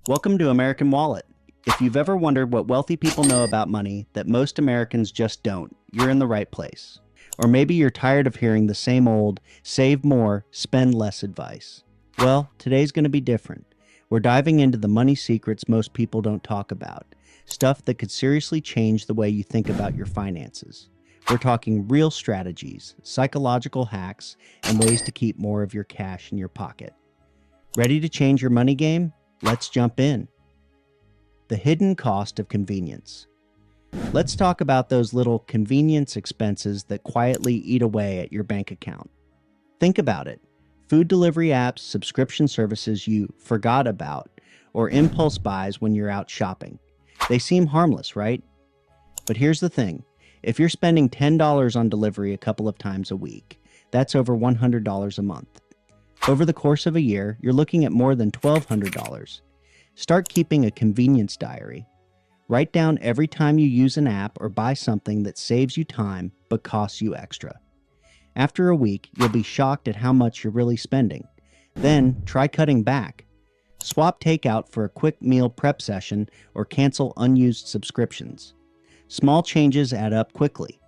Welcome to American Wallet. If you've ever wondered what wealthy people know about money that most Americans just don't, you're in the right place. Or maybe you're tired of hearing the same old, save more, spend less advice. Well, today's going to be different. We're diving into the money secrets most people don't talk about, stuff that could seriously change the way you think about your finances. We're talking real strategies, psychological hacks, and ways to keep more of your cash in your pocket. Ready to change your money game? Let's jump in. The hidden cost of convenience. Let's talk about those little convenience expenses that quietly eat away at your bank account. Think about it. Food delivery apps, subscription services you forgot about, or impulse buys when you're out shopping. They seem harmless, right? But here's the thing. If you're spending $10 on delivery a couple of times a week, that's over $100 a month. Over the course of a year, you're looking at more than $1,200. Start keeping a convenience diary. Write down every time you use an app or buy something that saves you time but costs you extra. After a week, you'll be shocked at how much you're really spending. Then, try cutting back. Swap takeout for a quick meal prep session or cancel unused subscriptions. Small changes add up quickly.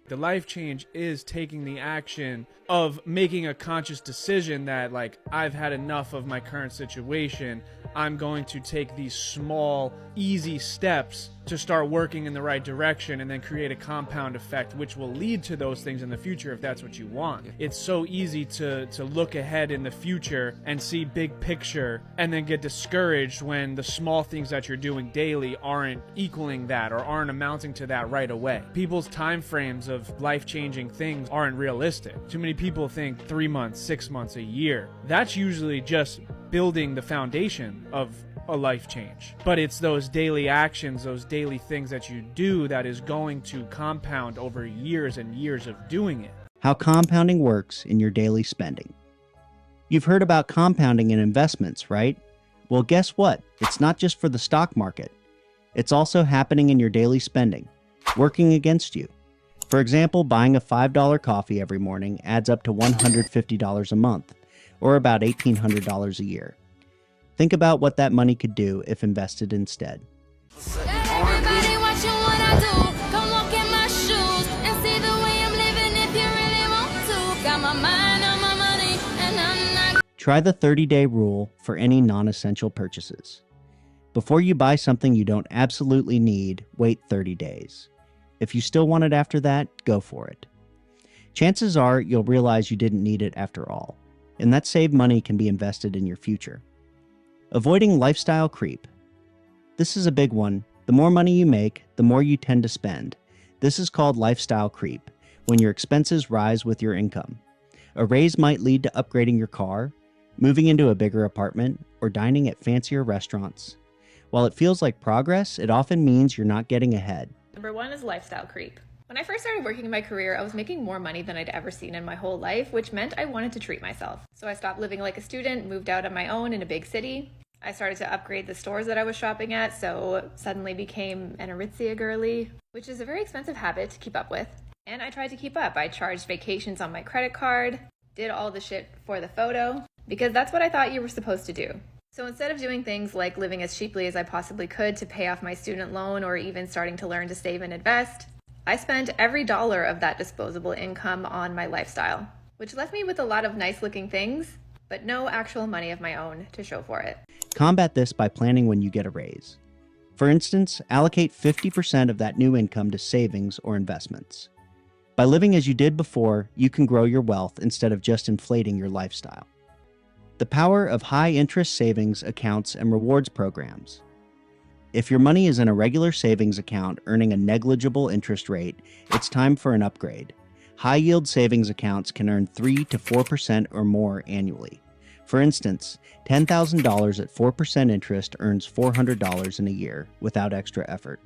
The life change is taking the action of making a conscious decision that, like, I've had enough of my current situation. I'm going to take these small, easy steps to start working in the right direction and then create a compound effect which will lead to those things in the future if that's what you want. It's so easy to look ahead in the future and see big picture and then get discouraged when the small things that you're doing daily aren't equaling that or aren't amounting to that right away. People's time frames of life-changing things aren't realistic. Too many people think 3 months, 6 months, a year. That's usually just building the foundation of a life change. But it's those daily actions, those daily things that you do that is going to compound over years and years of doing it. How compounding works in your daily spending. You've heard about compounding in investments, right? Well, guess what? It's not just for the stock market. It's also happening in your daily spending, working against you. For example, buying a $5 coffee every morning adds up to $150 a month, or about $1,800 a year. Think about what that money could do if invested instead. Everybody watching what I do. Come walk in my shoes and see the way I'm living if you really want to. Got my mind on my money and I'm not. Try the 30-day rule for any non-essential purchases. Before you buy something you don't absolutely need, wait 30 days. If you still want it after that, go for it. Chances are you'll realize you didn't need it after all, and that saved money can be invested in your future. Avoiding lifestyle creep. This is a big one. The more money you make, the more you tend to spend. This is called lifestyle creep, when your expenses rise with your income. A raise might lead to upgrading your car, moving into a bigger apartment, or dining at fancier restaurants. While it feels like progress, it often means you're not getting ahead. Number one is lifestyle creep. When I first started working in my career, I was making more money than I'd ever seen in my whole life, which meant I wanted to treat myself. So I stopped living like a student, moved out on my own in a big city. I started to upgrade the stores that I was shopping at, so suddenly became an Aritzia girly, which is a very expensive habit to keep up with. And I tried to keep up. I charged vacations on my credit card, did all the shit for the photo, because that's what I thought you were supposed to do. So instead of doing things like living as cheaply as I possibly could to pay off my student loan or even starting to learn to save and invest, I spent every dollar of that disposable income on my lifestyle, which left me with a lot of nice looking things, but no actual money of my own to show for it. Combat this by planning when you get a raise. For instance, allocate 50% of that new income to savings or investments. By living as you did before, you can grow your wealth instead of just inflating your lifestyle. The power of high-interest savings accounts and rewards programs. If your money is in a regular savings account earning a negligible interest rate, it's time for an upgrade. High-yield savings accounts can earn 3 to 4% or more annually. For instance, $10,000 at 4% interest earns $400 in a year without extra effort.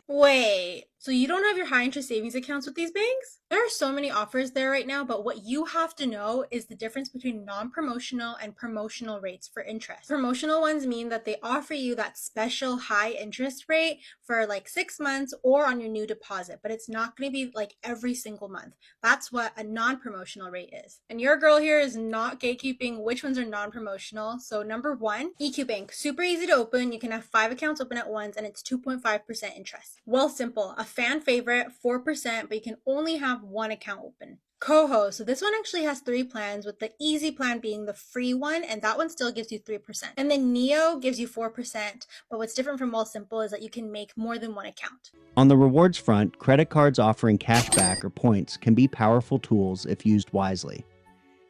Wait, So you don't have your high interest savings accounts with these banks? There are so many offers there right now, but what you have to know is the difference between non-promotional and promotional rates for interest. Promotional ones mean that they offer you that special high interest rate for like 6 months or on your new deposit, but it's not going to be like every single month. That's what a non-promotional rate is. And your girl here is not gatekeeping which ones are non-promotional. So number 1, EQ Bank. Super easy to open. You can have 5 accounts open at once and it's 2.5% interest. Well, simple. A fan favorite, 4%, but you can only have 1 account open. Coho. So this one actually has 3 plans, with the easy plan being the free one, and that one still gives you 3%. And then Neo gives you 4%, but what's different from Well Simple is that you can make more than 1 account. On the rewards front, credit cards offering cash back or points can be powerful tools if used wisely.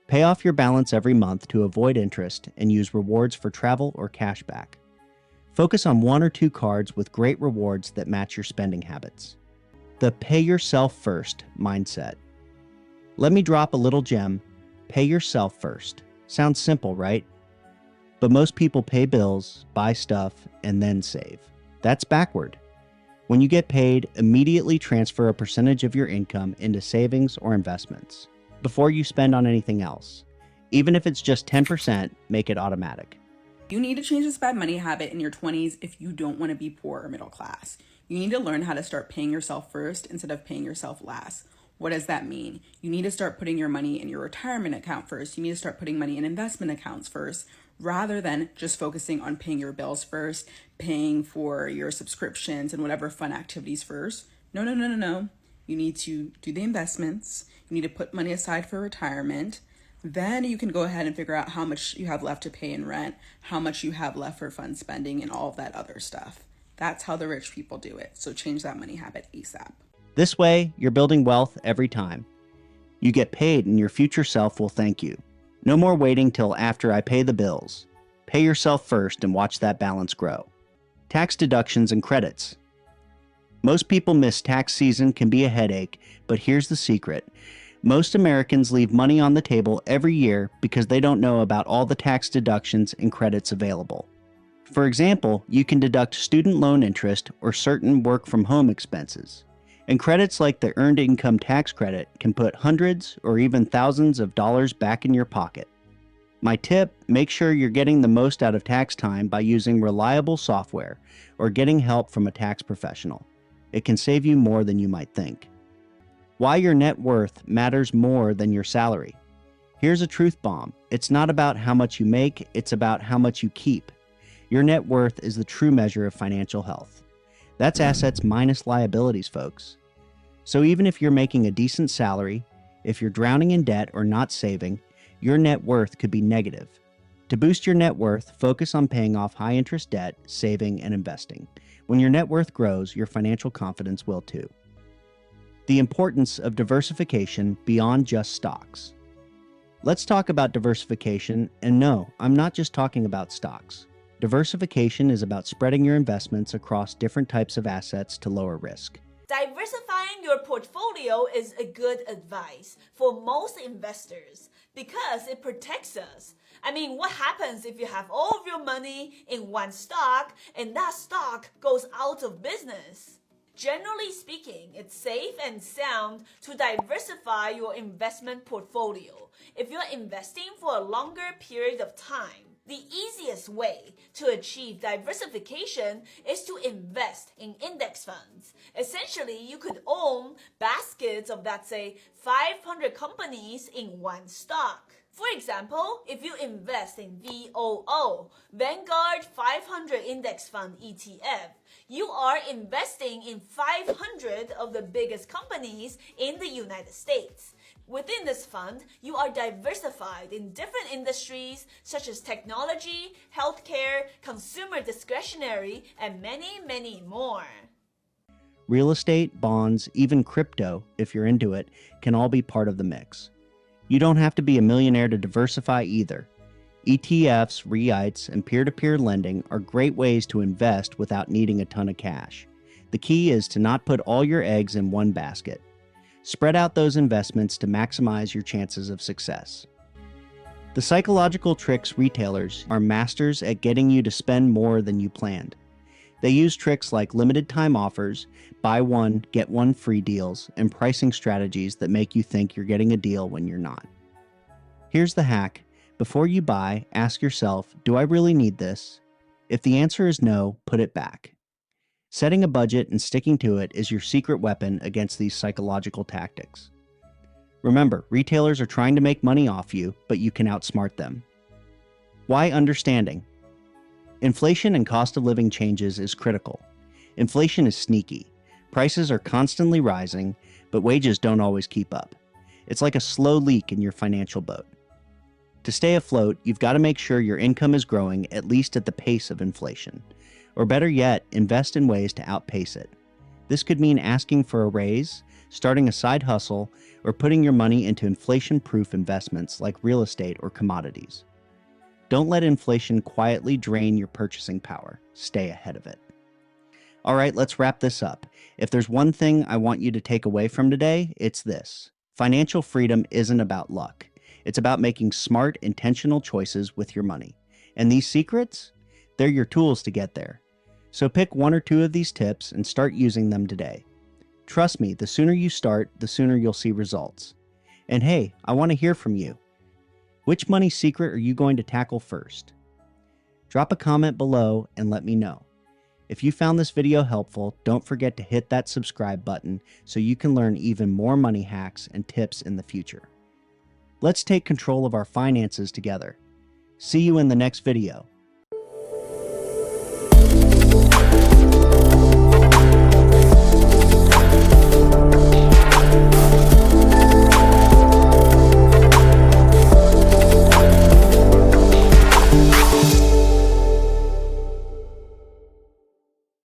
Pay off your balance every month to avoid interest and use rewards for travel or cash back. Focus on 1 or 2 cards with great rewards that match your spending habits. The pay yourself first mindset. Let me drop a little gem. Pay yourself first. Sounds simple, right? But most people pay bills, buy stuff, and then save. That's backward. When you get paid, immediately transfer a percentage of your income into savings or investments before you spend on anything else. Even if it's just 10%, make it automatic. You need to change this bad money habit in your 20s if you don't want to be poor or middle class. You need to learn how to start paying yourself first instead of paying yourself last. What does that mean? You need to start putting your money in your retirement account first. You need to start putting money in investment accounts first, rather than just focusing on paying your bills first, paying for your subscriptions and whatever fun activities first. No. You need to do the investments. You need to put money aside for retirement. Then you can go ahead and figure out how much you have left to pay in rent, how much you have left for fun spending, and all of that other stuff. That's how the rich people do it. So change that money habit ASAP. This way, you're building wealth every time. You get paid and your future self will thank you. No more waiting till after I pay the bills. Pay yourself first and watch that balance grow. Tax deductions and credits. Most people miss tax season can be a headache, but here's the secret. Most Americans leave money on the table every year because they don't know about all the tax deductions and credits available. For example, you can deduct student loan interest or certain work from home expenses. And credits like the Earned Income Tax Credit can put hundreds or even thousands of dollars back in your pocket. My tip, make sure you're getting the most out of tax time by using reliable software or getting help from a tax professional. It can save you more than you might think. Why your net worth matters more than your salary. Here's a truth bomb. It's not about how much you make, it's about how much you keep. Your net worth is the true measure of financial health. That's assets minus liabilities, folks. So even if you're making a decent salary, if you're drowning in debt or not saving, your net worth could be negative. To boost your net worth, focus on paying off high-interest debt, saving, and investing. When your net worth grows, your financial confidence will too. The importance of diversification beyond just stocks. Let's talk about diversification, and no, I'm not just talking about stocks. Diversification is about spreading your investments across different types of assets to lower risk. Diversifying your portfolio is a good advice for most investors because it protects us. I mean, what happens if you have all of your money in one stock and that stock goes out of business? Generally speaking, it's safe and sound to diversify your investment portfolio if you're investing for a longer period of time. The easiest way to achieve diversification is to invest in index funds. Essentially, you could own baskets of, let's say, 500 companies in one stock. For example, if you invest in VOO, Vanguard 500 Index Fund ETF, you are investing in 500 of the biggest companies in the United States. Within this fund, you are diversified in different industries such as technology, healthcare, consumer discretionary, and many, many more. Real estate, bonds, even crypto, if you're into it, can all be part of the mix. You don't have to be a millionaire to diversify either. ETFs, REITs, and peer-to-peer lending are great ways to invest without needing a ton of cash. The key is to not put all your eggs in one basket. Spread out those investments to maximize your chances of success. The psychological tricks retailers are masters at getting you to spend more than you planned. They use tricks like limited time offers, buy one, get one free deals, and pricing strategies that make you think you're getting a deal when you're not. Here's the hack. Before you buy, ask yourself, do I really need this? If the answer is no, put it back. Setting a budget and sticking to it is your secret weapon against these psychological tactics. Remember, retailers are trying to make money off you, but you can outsmart them. Why understanding? Inflation and cost of living changes is critical. Inflation is sneaky. Prices are constantly rising, but wages don't always keep up. It's like a slow leak in your financial boat. To stay afloat, you've got to make sure your income is growing at least at the pace of inflation. Or better yet, invest in ways to outpace it. This could mean asking for a raise, starting a side hustle, or putting your money into inflation-proof investments like real estate or commodities. Don't let inflation quietly drain your purchasing power. Stay ahead of it. All right, let's wrap this up. If there's one thing I want you to take away from today, it's this. Financial freedom isn't about luck. It's about making smart, intentional choices with your money. And these secrets? They're your tools to get there. So pick one or two of these tips and start using them today. Trust me, the sooner you start, the sooner you'll see results. And hey, I want to hear from you. Which money secret are you going to tackle first? Drop a comment below and let me know. If you found this video helpful, don't forget to hit that subscribe button so you can learn even more money hacks and tips in the future. Let's take control of our finances together. See you in the next video.